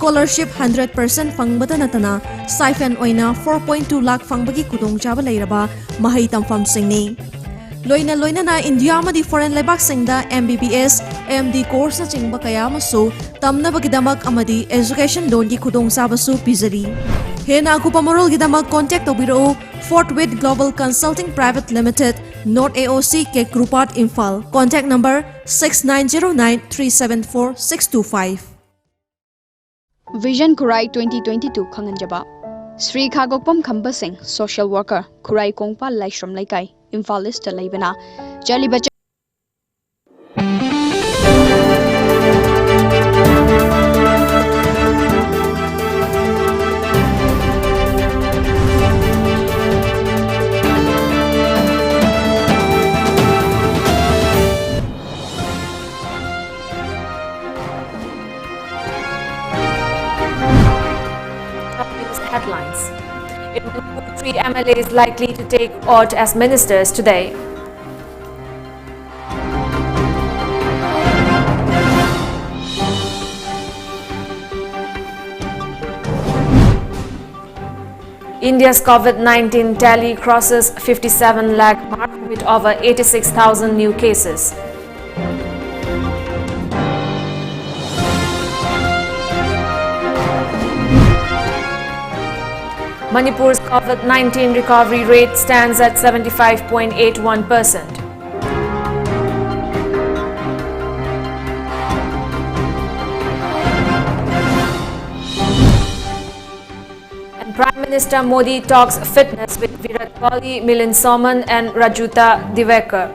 scholarship 100% fangbata natana stipend oina 4.2 lakh fangbagi kudong chaba leiraba mahai tamfam singni loina na India amadi foreign lebak singda MBBS MD course na chingba kaya masu tamna bagidamak amadi education loan gi kudong sabasu pizari hena kupamorol gidamak contact obiro Fort With Global Consulting Private Limited North AOC K Grupat Imphal contact number 6909374625 Vision Kurai 2022 Khanganjaba Sri Khagokpam Khamba Singh social worker Kurai Kongpa Laishram Laikai Imphal East Laibana Jali Headlines. It will put 3 MLAs likely to take oath as ministers today. India's COVID-19 tally crosses 57 lakh mark with over 86,000 new cases. Manipur's COVID-19 recovery rate stands at 75.81%. And Prime Minister Modi talks fitness with Virat Kohli, Milind Soman and Rajuta Divekar.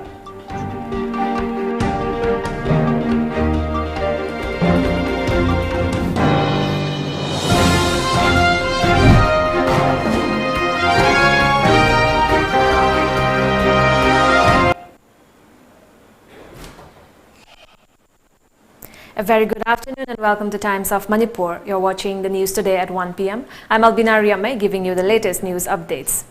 A very good afternoon and welcome to Times of Manipur. You're watching the news today at 1 p.m. I'm ALBINA RIAMEI giving you the latest news updates.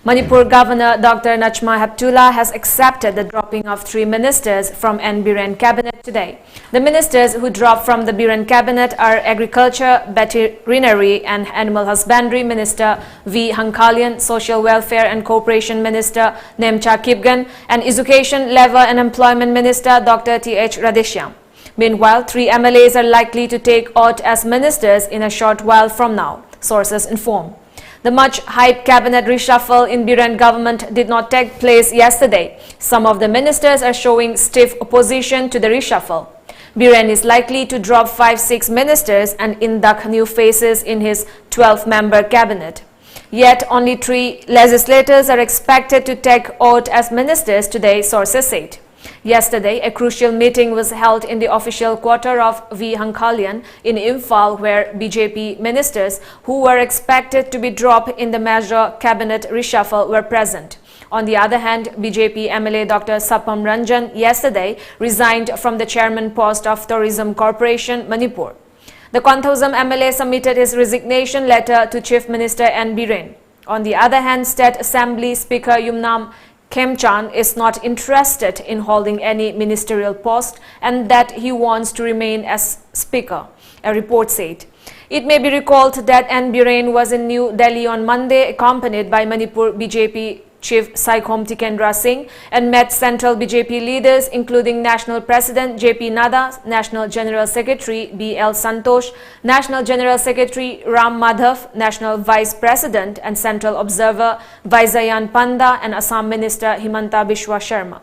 Manipur Governor Dr. Nachma Heptullah has accepted the dropping of 3 ministers from Biren cabinet today. The ministers who dropped from the Biren cabinet are Agriculture, Veterinary and Animal Husbandry Minister V. Hankalian, Social Welfare and Cooperation Minister Nemcha Kipgan, and Education, Labor and Employment Minister Dr. T.H. Radeshyam. Meanwhile, 3 MLAs are likely to take oath as ministers in a short while from now, sources inform. The much-hyped cabinet reshuffle in Biren government did not take place yesterday. Some of the ministers are showing stiff opposition to the reshuffle. Biren is likely to drop 5-6 ministers and induct new faces in his 12-member cabinet. Yet, only 3 legislators are expected to take oath as ministers today, sources said. Yesterday, a crucial meeting was held in the official quarter of V. Hankalian in Imphal, where BJP ministers who were expected to be dropped in the major cabinet reshuffle were present. On the other hand, BJP MLA Dr. Sapam Ranjan yesterday resigned from the chairman post of Tourism Corporation, Manipur. The Konthozam MLA submitted his resignation letter to Chief Minister N. Biren. On the other hand, State Assembly Speaker Yumnam Khemchan is not interested in holding any ministerial post and that he wants to remain as speaker, a report said. It may be recalled that N. Biren was in New Delhi on Monday accompanied by Manipur BJP Chief Saikhom Tikendra Singh and met central BJP leaders including National President J.P. Nadda, National General Secretary B.L. Santosh, National General Secretary Ram Madhav, National Vice President and Central Observer Vaizayan Panda and Assam Minister Himanta Biswa Sharma.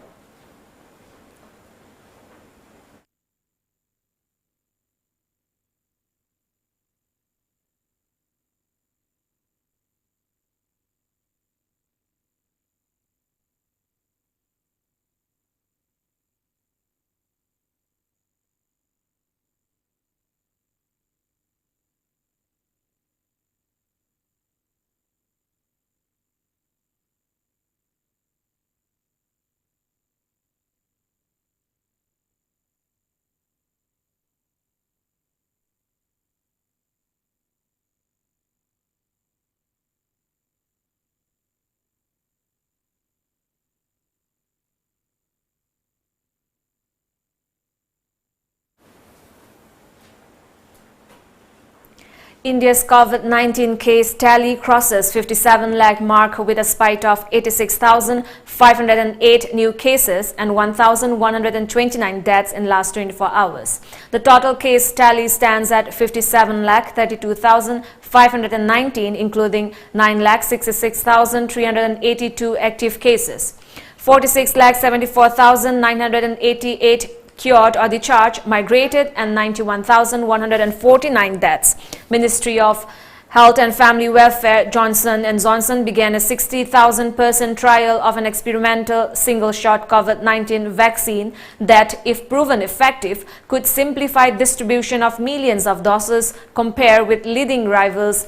India's COVID-19 case tally crosses 57 lakh mark with a spike of 86,508 new cases and 1,129 deaths in last 24 hours. The total case tally stands at 57 lakh 32,519, including 9 lakh 66,382 active cases, 46 lakh 74,988 cured or discharged, migrated, and 91,149 deaths. Ministry of Health and Family Welfare Johnson & Johnson began a 60,000 person trial of an experimental single-shot COVID-19 vaccine that, if proven effective, could simplify distribution of millions of doses compared with leading rivals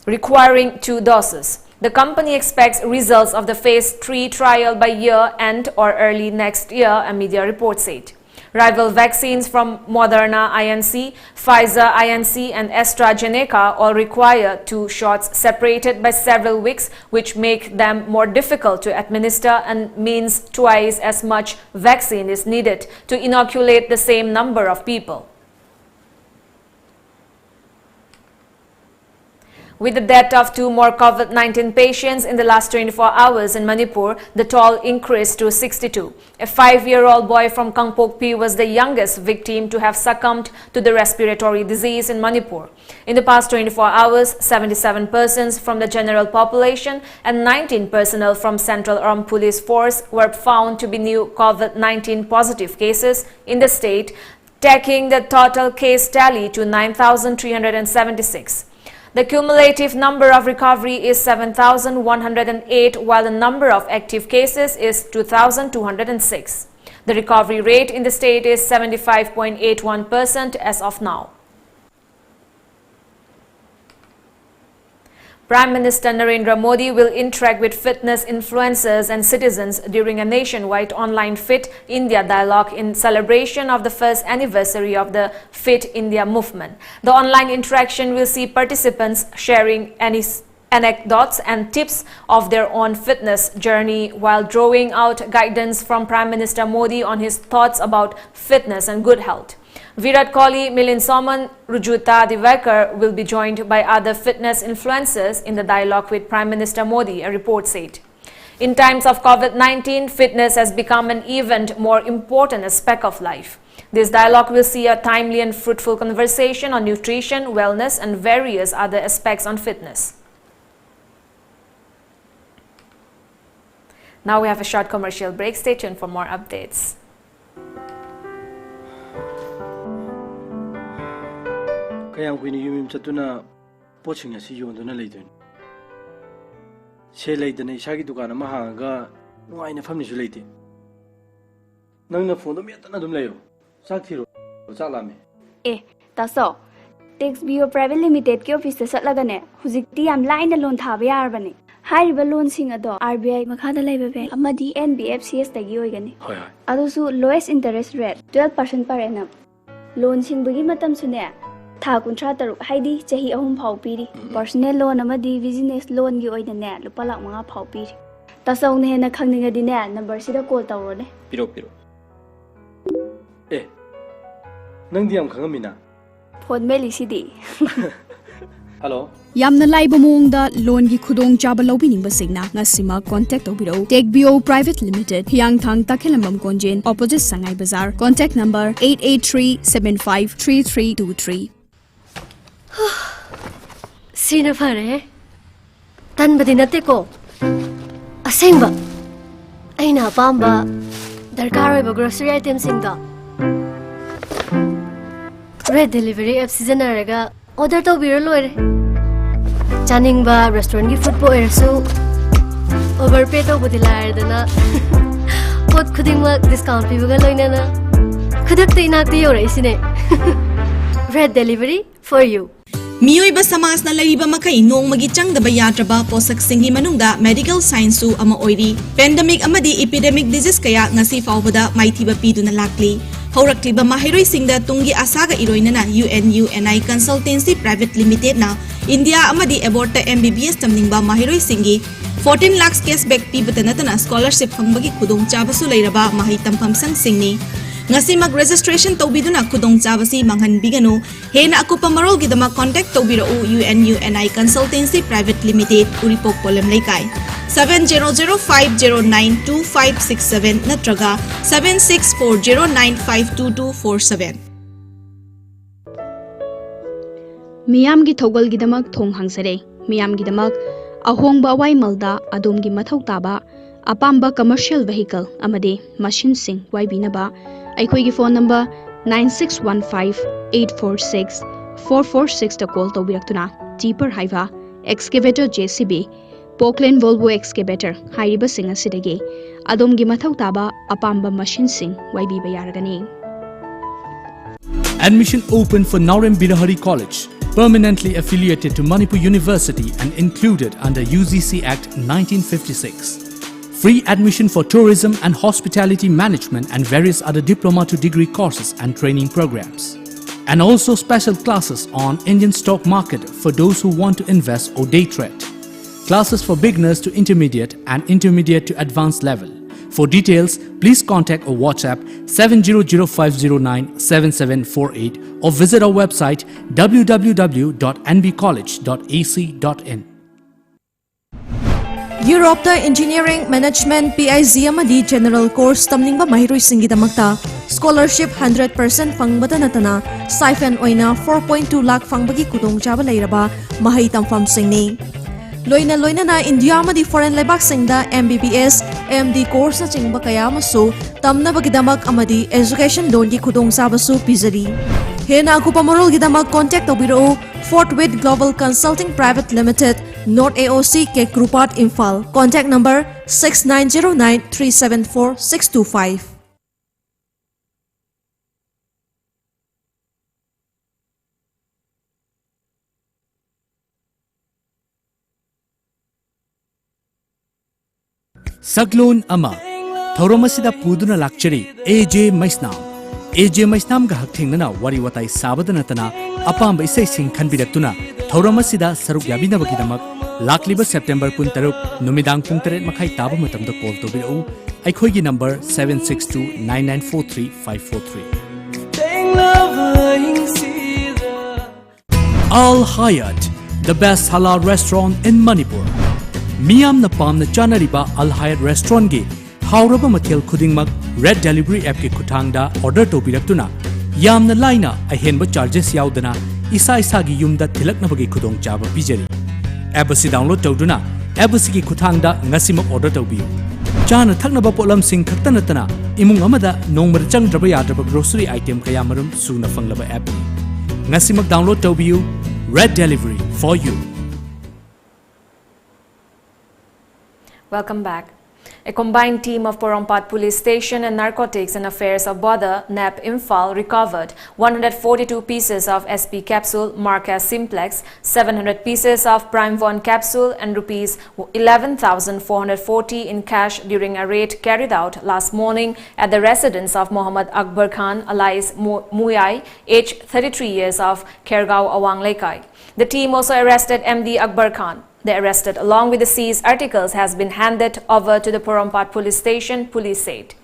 requiring 2 doses. The company expects results of the phase 3 trial by year-end or early next year, a media report said. Rival vaccines from Moderna INC, Pfizer INC and AstraZeneca all require 2 shots separated by several weeks, which make them more difficult to administer and means twice as much vaccine is needed to inoculate the same number of people. With the death of 2 more COVID-19 patients in the last 24 hours in Manipur, the toll increased to 62. A 5-year-old boy from Kangpokpi was the youngest victim to have succumbed to the respiratory disease in Manipur. In the past 24 hours, 77 persons from the general population and 19 personnel from Central Armed Police Force were found to be new COVID-19 positive cases in the state, taking the total case tally to 9,376. The cumulative number of recovery is 7,108, while the number of active cases is 2,206. The recovery rate in the state is 75.81% as of now. Prime Minister Narendra Modi will interact with fitness influencers and citizens during a nationwide online Fit India dialogue in celebration of the first anniversary of the Fit India movement. The online interaction will see participants sharing anecdotes and tips of their own fitness journey while drawing out guidance from Prime Minister Modi on his thoughts about fitness and good health. Virat Kohli, Milind Soman, Rujuta Divakar will be joined by other fitness influencers in the dialogue with Prime Minister Modi, a report said. In times of COVID-19, fitness has become an even more important aspect of life. This dialogue will see a timely and fruitful conversation on nutrition, wellness, and various other aspects on fitness. Now we have a short commercial break. Stay tuned for more updates. Kaya ko iniyumim sa ito na poching na si Yon doon na later. Siya later na isagi ito ka na mahangaga nung ay na family siya later. Nang na phone doon na doon layo. Sakti ro, saklame. Taso. Tax Bio Private Limited ke office sa lagane. Huzikti am line na loan thabe arbane. Hariba loan sing ado RBI makhada laiba be amadi NBFCS tagi oigani. Hoy hoy. Adusu lowest interest rate 12% per annum. Loan sing bagi matam sune. Tha kuntra taru haidi chahi ahum phau piri. Personal loan amadi business loan gi oida ne lupa lak manga phau piri. Tasaw ne na khangninga di ne number sida call tawro ne. Piro. Nang di am khangamina. Phone meli sidi. Hello. Yamna laiba moongda loan gi khudong chaba lobiningba singna ngasima contact obiro TechBio Private Limited Hyangthang Takhelambam Konjen opposite Sangai Bazaar contact number 883753323 Sina pare tan badinate ko asengba aina pamba darkar oiba grocery items singda red delivery app seasonaraga order to biro loire Chaningba restaurant ki food po ersu overpay to budilai dana pot khuding ma discount pi buga loina na khudak te inakti yore isine red delivery for you Mioiba samas na lariba makai noong magichang da bayatraba posak singhi manungda medical science su ama oiri pandemic amadi epidemic disease kaya ngasi faubada maithiba pidu na lakli haurakliba mahiroi singda tungi asaga iroina na UNI Consultancy Private Limited na India amadi aborta MBBS tamningba mahiroi singi 14 lakhs cashback pibata natana scholarship phambagi khudong chabasu leiraba mahi tampam sang singni Ngasimak registration tawbiduna kudong chabasi manghanbiganu hena akupa marolgidamak contact tawbirau UNI Consultancy Private Limited Uripok Polem Laikai 7005092567 natraga 7640952247. Miyamgi Thogalgidamak Thong Hangsare, Miyamgidamak Ahongba Waimalda Adomgi Mathau Taba, Apamba Commercial Vehicle Amade, Machine Sing Waibinaba, Aikoigi phone number 9615-846-446 to call to Biraktuna, Deeper Haiva, Excavator JCB, Poklen Volvo Excavator, Haiba Singer Sidage, Adomgi Mathau Taba, Apamba Machine Sing Waibi Bayaragani. Admission open for Naurem Birahari College, permanently affiliated to Manipur University and included under UGC Act 1956. Free admission for tourism and hospitality management and various other diploma to degree courses and training programs. And also special classes on Indian stock market for those who want to invest or day trade. Classes for beginners to intermediate and intermediate to advanced level. For details, please contact or WhatsApp 7005097748 or visit our website www.nbcollege.ac.in. Europe da Engineering Management PIZ amadi General Course tamningba mahiroi singidamakta scholarship 100% fangbada natana stipend oina 4.2 lakh fangbagi kudong chaba leiraba mahai tamfam singni loina na India amadi foreign lebak singda MBBS MD course na chingba kaya masu tamna bagidamak amadi education loan gi kudong chaba su pizari hena akupa morol gidamak contact obiro Fort Witt Global Consulting Private Limited North AOC K Krupat Imphal. Contact number 6909374625. Saglon Ama Thoromasida Puduna Lakchari AJ Maisnam AJ Maisnam ga hakthengna wari watai sabadanatana apamba isai sing khanbidaktuna Thoromasida saruk yabinabagidamak Lakliba September 13 numidang pung 8 makhai taba matamda call tobirau aikhoigi number 7629943543 Al Hayat, the best halal restaurant in Manipur. Miyam na pamna chanariba Al Hayat restaurant gi hauraba mathel khudingmak red delivery app ki khuthangda order tobiraktuna yamna laina ahenba charges yaudana isa gi yumda thilaknabagi khudong chaba pijari app si download tawduna app si ki khuthangda ngasimak order tawbiyu chana thaknaba polam sing khakta natana imung amada nongmar changdraba yadraba grocery item kaya marum suna fanglaba app ngasimak download tawbiyu red delivery for you. Welcome back. A combined team of Porompat Police Station and Narcotics and Affairs of Border NAP Imphal recovered 142 pieces of SP capsule marked as Simplex, 700 pieces of Prime 1 capsule and rupees 11,440 in cash during a raid carried out last morning at the residence of Mohammad Akbar Khan alias Muyai, aged 33 years of Khergaon, Awang Laikai. The team also arrested MD Akbar Khan. The arrested along with the seized articles has been handed over to the Porompat Police Station, police said.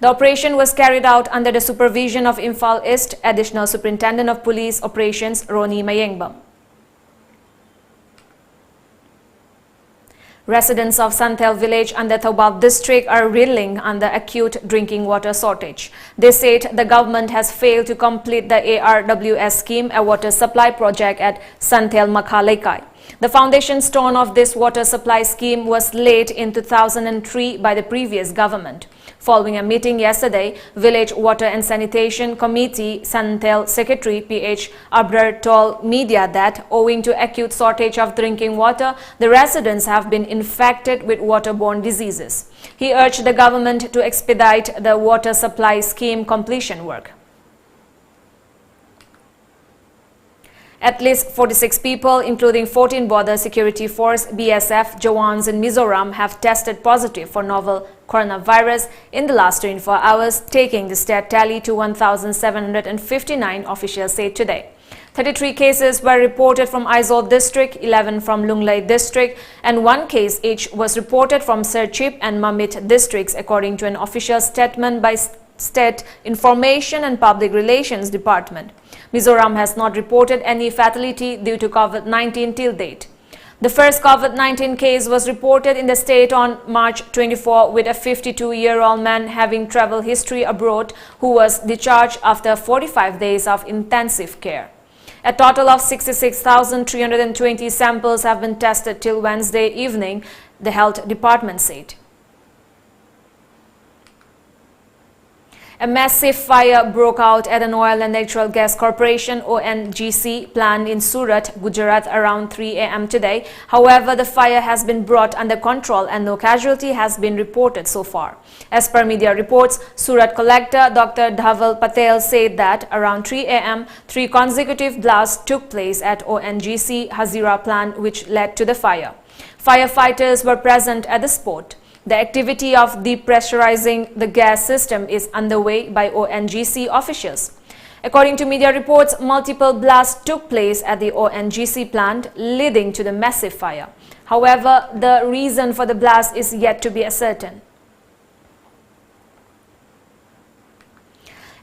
The operation was carried out under the supervision of Imphal East Additional Superintendent of Police Operations Roni Mayengbam. Residents of Santel village under Thoubal district are reeling under acute drinking water shortage. They said the government has failed to complete the ARWS scheme, a water supply project at Santel Makha Laikai. The foundation stone of this water supply scheme was laid in 2003 by the previous government. Following a meeting yesterday, Village Water and Sanitation Committee Santel Secretary PH Abrar told media that owing to acute shortage of drinking water, the residents have been infected with waterborne diseases. He urged the government to expedite the water supply scheme completion work. At least 46 people, including 14 Border Security Force BSF Jawans in Mizoram, have tested positive for novel coronavirus in the last 24 hours, taking the state tally to 1,759, officials said today. 33 cases were reported from Aizawl district, 11 from Lunglei district, and 1 case each was reported from Serchhip and Mamit districts, according to an official statement by State Information and Public Relations Department. Mizoram has not reported any fatality due to COVID-19 till date. The first COVID-19 case was reported in the state on March 24 with a 52-year-old man having travel history abroad who was discharged after 45 days of intensive care. A total of 66,320 samples have been tested till Wednesday evening, the health department said. A massive fire broke out at an oil and natural gas corporation ONGC plant in Surat, Gujarat around 3 a.m. today. However, the fire has been brought under control and no casualty has been reported so far. As per media reports, Surat collector Dr. Dhaval Patel said that around 3 a.m. 3 consecutive blasts took place at ONGC Hazira plant which led to the fire. Firefighters were present at the spot. The activity of depressurizing the gas system is underway by ONGC officials. According to media reports, multiple blasts took place at the ONGC plant, leading to the massive fire. However, the reason for the blast is yet to be ascertained.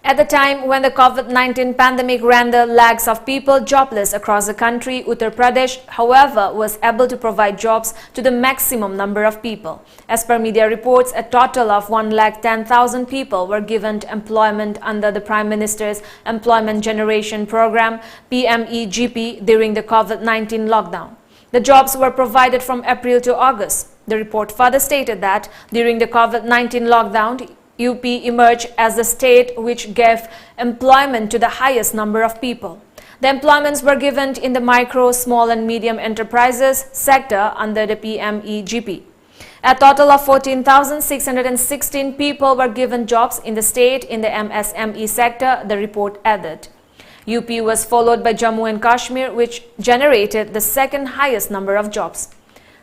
At the time when the COVID-19 pandemic rendered lakhs of people jobless across the country, Uttar Pradesh, however, was able to provide jobs to the maximum number of people. As per media reports, a total of 110,000 people were given employment under the Prime Minister's Employment Generation Program, PMEGP, during the COVID-19 lockdown. The jobs were provided from April to August. The report further stated that during the COVID-19 lockdown, UP emerged as the state which gave employment to the highest number of people. The employments were given in the micro, small and medium enterprises sector under the PMEGP. A total of 14,616 people were given jobs in the state in the MSME sector, the report added. UP was followed by Jammu and Kashmir, which generated the second highest number of jobs.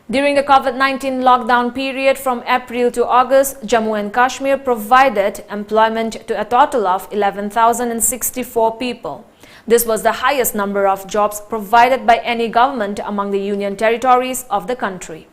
During the COVID-19 lockdown period from April to August, Jammu and Kashmir provided employment to a total of 11,064 people. This was the highest number of jobs provided by any government among the union territories of the country.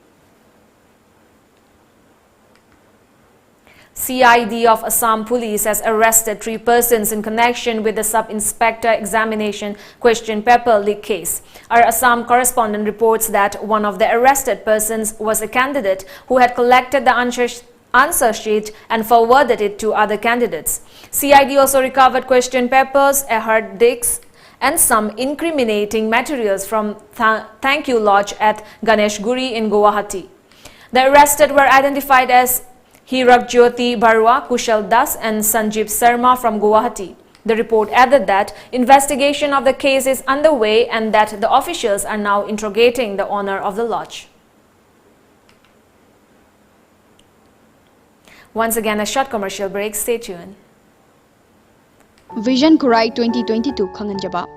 CID of Assam Police has arrested 3 persons in connection with the Sub-Inspector Examination question paper leak case. Our Assam correspondent reports that one of the arrested persons was a candidate who had collected the answer sheet and forwarded it to other candidates. CID also recovered question papers, a hard disk, and some incriminating materials from Thank You Lodge at Ganesh Guri in Guwahati. The arrested were identified as Hirak Jyoti Barua, Kushal Das and Sanjeev Sharma from Guwahati. The report added that investigation of the case is underway and that the officials are now interrogating the owner of the lodge. Once again, a short commercial break. Stay tuned. Vision Kurai 2022 Khanganjaba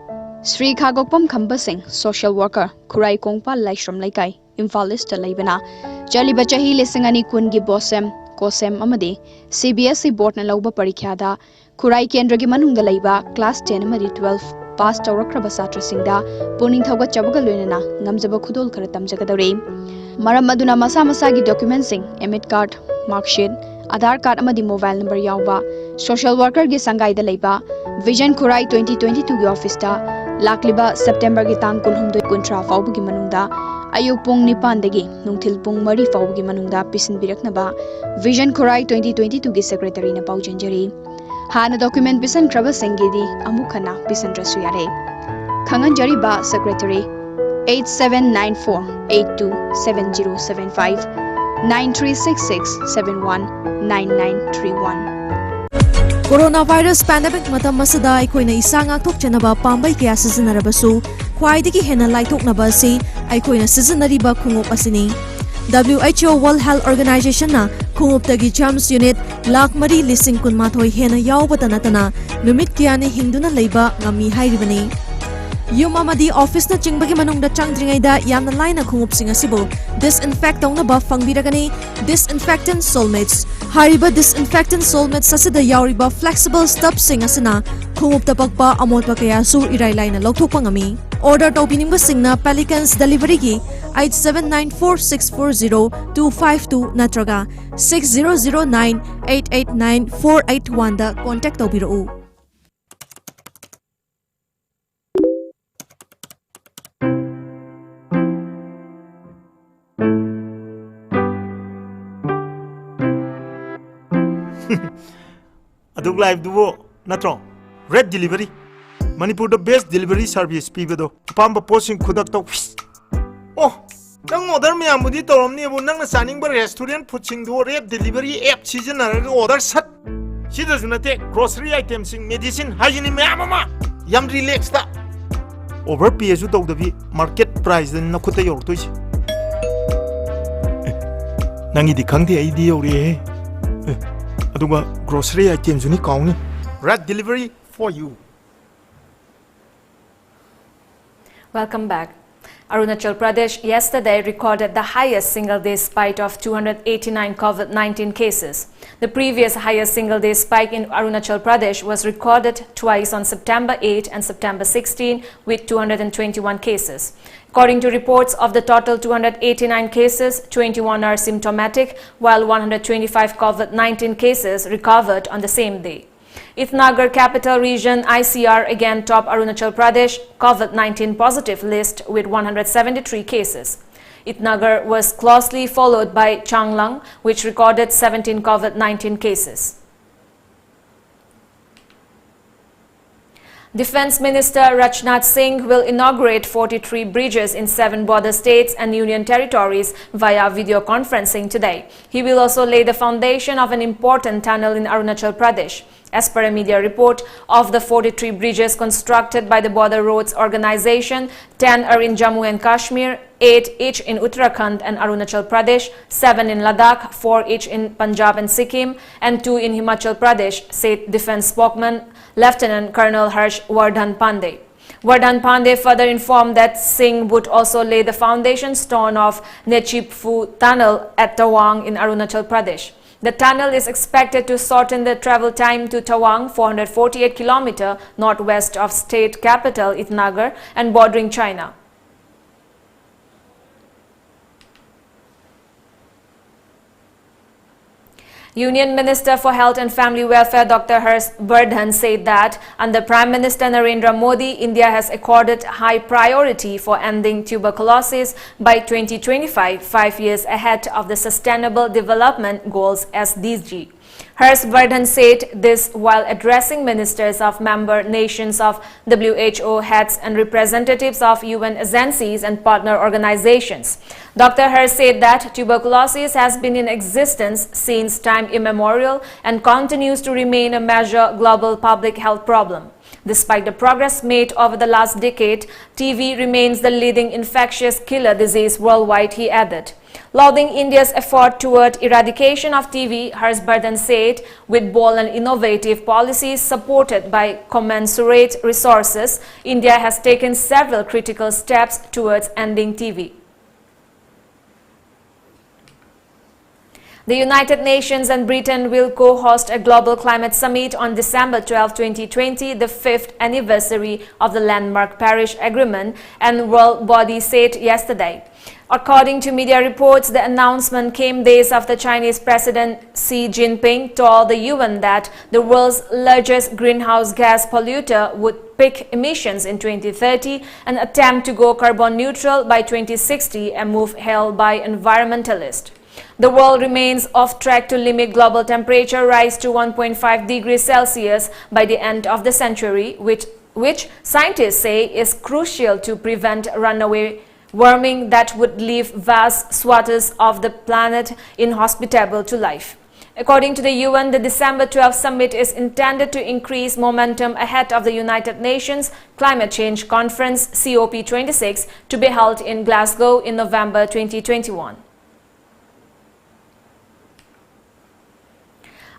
Sri Khagokpam Khamba Singh, social worker, Kurai Kongpa Laishram Laikai, Imphal East Laibana, Jaliba Chahi Lesingani Kungi Bosem, Kosem Amadi, CBSE Board na Lauba Parikhyada, Kurai Kendra gi manungda laiba class 10 amadi 12 pass tawrakraba satra singda puning thawga chabuga loinana ngamjaba khudol khara tamjagadare. Maram aduna masa masa gi documents sing, emit card, marksheet, Aadhaar card amadi mobile number yawba, social worker gi sangai da laiba, Vision Kurai 2022 gi office ta lakliba September gi tang 19 fawbu gi manungda ayuk pung 9 dagi nungthil pung 3 fawbu gi manungda pisin biraknaba Vision Kurai 2022 gi secretary na paujanjari. Hana document pisan kraba sengedi amukhana pisan rasu yare. Khanganjari ba secretary 8794827075 9366719931. Coronavirus pandemic matam masada aikoina isa ngakthokchanaba pambai kaya sizinarabasu khwaidagi hena laithoknaba asi aikoina sizinariba khungop asini. WHO World Health Organization na khunguptagi germs unit lakh mari lising kunmathoi hena yawbata natana numit kiyani hingduna leiba ngami hairibani. Yum amadi office na chingbagi manungda changdringaida yamna laina khungupsing asibu disinfect tawnaba fangbiragani disinfectant Soulmates. Hariba disinfectant Soulmates asida yawriba flexible stub sing asina khungupta pakpa amotpa kaya su irai laina lokthokpa ngami. Order tawbinimba singna Pelicans delivery gi 8794640252 natraga 6009889481 da contact tawbirau. Aduk live duo natro red delivery Manipur the best delivery service pibado pamba posting kudak to oh nang order me amudi torom ni bu nang saning bar restaurant food sing do red delivery app season order sat sida junate grocery items sing medicine hygiene me amama yam relax ta over pay ju to the market price na khuta yor to si nang idi khangdi idea ori aduga grocery items ni kauni red delivery for you. Welcome back. Arunachal Pradesh yesterday recorded the highest single-day spike of 289 COVID-19 cases. The previous highest single-day spike in Arunachal Pradesh was recorded twice on September 8 and September 16 with 221 cases. According to reports, of the total 289 cases, 21 are symptomatic, while 125 COVID-19 cases recovered on the same day. Itnagar Capital Region ICR again topped Arunachal Pradesh COVID-19 positive list with 173 cases. Itnagar was closely followed by Changlang, which recorded 17 COVID-19 cases. Defense Minister Rajnath Singh will inaugurate 43 bridges in 7 border states and union territories via video conferencing today. He will also lay the foundation of an important tunnel in Arunachal Pradesh. As per a media report, of the 43 bridges constructed by the Border Roads Organization, 10 are in Jammu and Kashmir, 8 each in Uttarakhand and Arunachal Pradesh, 7 in Ladakh, 4 each in Punjab and Sikkim, and 2 in Himachal Pradesh, said Defense spokesman Lieutenant Colonel Harsh Vardhan Pandey. Vardhan Pandey further informed that Singh would also lay the foundation stone of Nechipfu Tunnel at Tawang in Arunachal Pradesh. The tunnel is expected to shorten the travel time to Tawang, 448 km northwest of state capital Itnagar and bordering China. Union Minister for Health and Family Welfare Dr. Harsh Vardhan said that under Prime Minister Narendra Modi, India has accorded high priority for ending tuberculosis by 2025, 5 years ahead of the Sustainable Development Goals (SDG). Harsh Vardhan said this while addressing ministers of member nations of WHO, heads and representatives of UN agencies and partner organizations. Dr. Harsh said that tuberculosis has been in existence since time immemorial and continues to remain a major global public health problem. Despite the progress made over the last decade, TB remains the leading infectious killer disease worldwide, he added. Lauding India's effort toward eradication of TB, Harsh Vardhan said, with bold and innovative policies supported by commensurate resources, India has taken several critical steps towards ending TB. The United Nations and Britain will co-host a global climate summit on December 12, 2020, the 5th anniversary of the landmark Paris Agreement, and world body said yesterday. According to media reports, the announcement came days after Chinese President Xi Jinping told the UN that the world's largest greenhouse gas polluter would peak emissions in 2030 and attempt to go carbon neutral by 2060, a move hailed by environmentalists. The world remains off track to limit global temperature rise to 1.5 degrees Celsius by the end of the century, which scientists say is crucial to prevent runaway warming that would leave vast swaths of the planet inhospitable to life. According to the UN, the December 12 summit is intended to increase momentum ahead of the United Nations Climate Change Conference COP26 to be held in Glasgow in November 2021.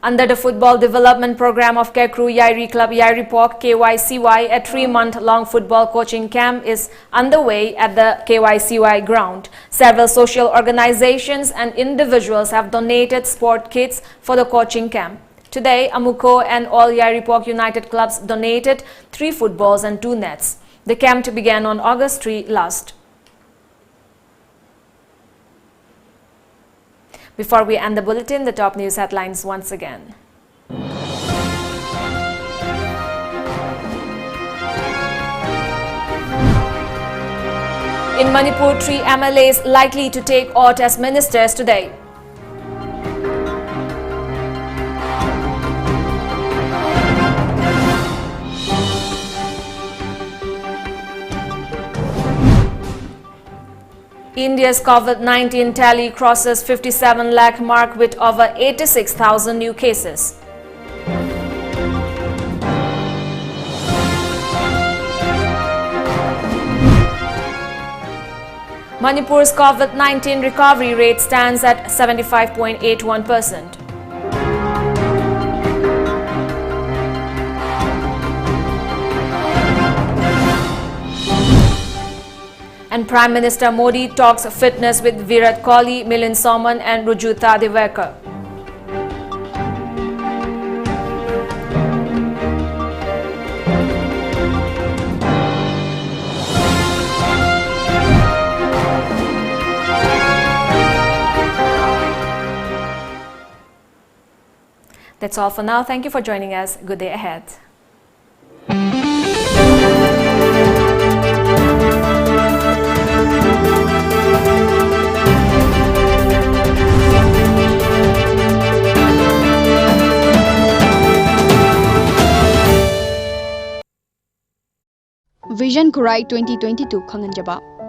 Under the Football Development Program of Kekru Yairi Club Yairipok, KYCY, a 3-month-long football coaching camp is underway at the KYCY ground. Several social organizations and individuals have donated sport kits for the coaching camp. Today, Amuko and all Yairipok United clubs donated 3 footballs and 2 nets. The camp began on August 3 last. Before we end the bulletin, the top news headlines once again. In Manipur, 3 MLAs likely to take oath as ministers today. India's COVID-19 tally crosses 57 lakh mark with over 86,000 new cases. Manipur's COVID-19 recovery rate stands at 75.81%. And Prime Minister Modi talks fitness with Virat Kohli, Milind Soman and Rujuta Divekar. That's all for now. Thank you for joining us. Good day ahead. Vision Kurai 2022 Khanganjaba